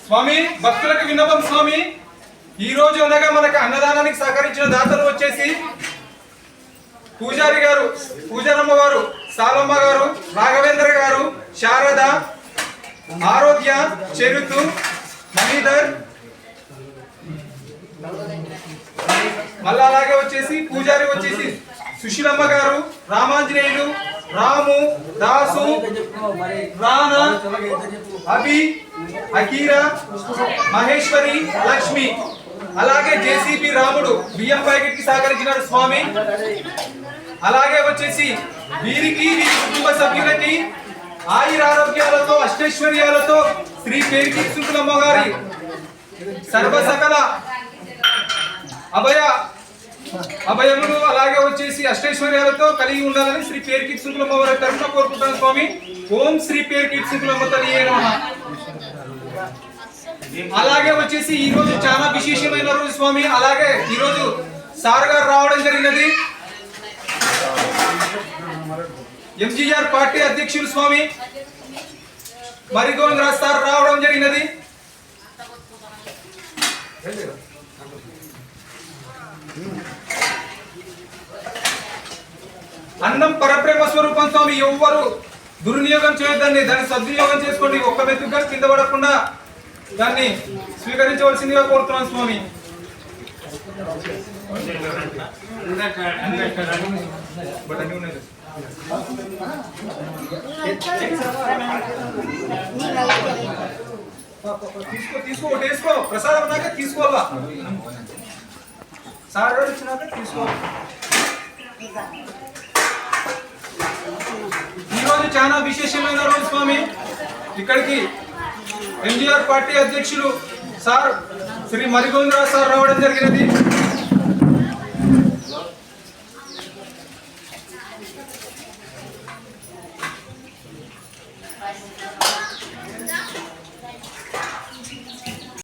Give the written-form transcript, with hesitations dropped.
స్వామి భక్తులకు విన్నపం స్వామి, ఈ రోజు అనగా మనకు అన్నదానానికి సహకరించిన దాతలు వచ్చేసి పూజారి గారు, పూజారమ్మ గారు, సాలమ్మ గారు, రాఘవేంద్ర గారు, శారద, ఆరోగ్య, చెరుతు, మణిధర్, మళ్ళీ అలాగే వచ్చేసి పూజారి వచ్చేసి సుశీలమ్మ గారు, రామాంజనేయులు, రాము, దాసు, రానా, అభి, అకీరా, మహేశ్వరి, లక్ష్మి, అలాగే జేసీబీ రాముడు బియ్యం ప్యాకెట్ కి సహకరించినాడు స్వామి. అలాగే వచ్చేసి వీరికి వీరి కుటుంబ సభ్యులకి ఆయురారోగ్యాలతో అష్టైశ్వర్యాలతో శ్రీ పేరుకి సుంకులమ్మ గారి సర్వసకల అభయములు అలాగే వచ్చేసి అష్టైశ్వర్యాలతో కలిగి ఉండాలని శ్రీ పేరుకి సుంకులమ్మ వారి తరఫున కోరుకుంటాను స్వామి. ఓం శ్రీ పేరుకి సుంకులమ్మ తల్లియే నమః. అలాగే వచ్చేసి ఈ రోజు చాలా విశేషమైన రోజు స్వామి. అలాగే ఈ రోజు సార్ గారు రావడం జరిగినది, ఎంజీఆర్ పార్టీ అధ్యక్షులు స్వామి మరిగోవింద్ రాజ్ సార్ రావడం జరిగినది. అన్నం పరబ్రహ్మ స్వరూపం స్వామి, ఎవ్వరు దుర్వినియోగం చేయొద్దండి, దాన్ని సద్వినియోగం చేసుకోండి. ఒక్క మెతుకుగా కింద పడకుండా దాన్ని స్వీకరించవలసిందిగా కోరుతున్నాను స్వామి. తీసుకో తీసుకో ప్రసాదం ఉన్నాక తీసుకోవాలా, సార్ వచ్చినాక తీసుకోవాలి. ఈరోజు చాలా విశేషమైన రోజు స్వామి. ఇక్కడికి ఎంజీఆర్ పార్టీ అధ్యక్షులు సార్ శ్రీ మరిగోవిందరావు సార్ రావడం జరిగినది.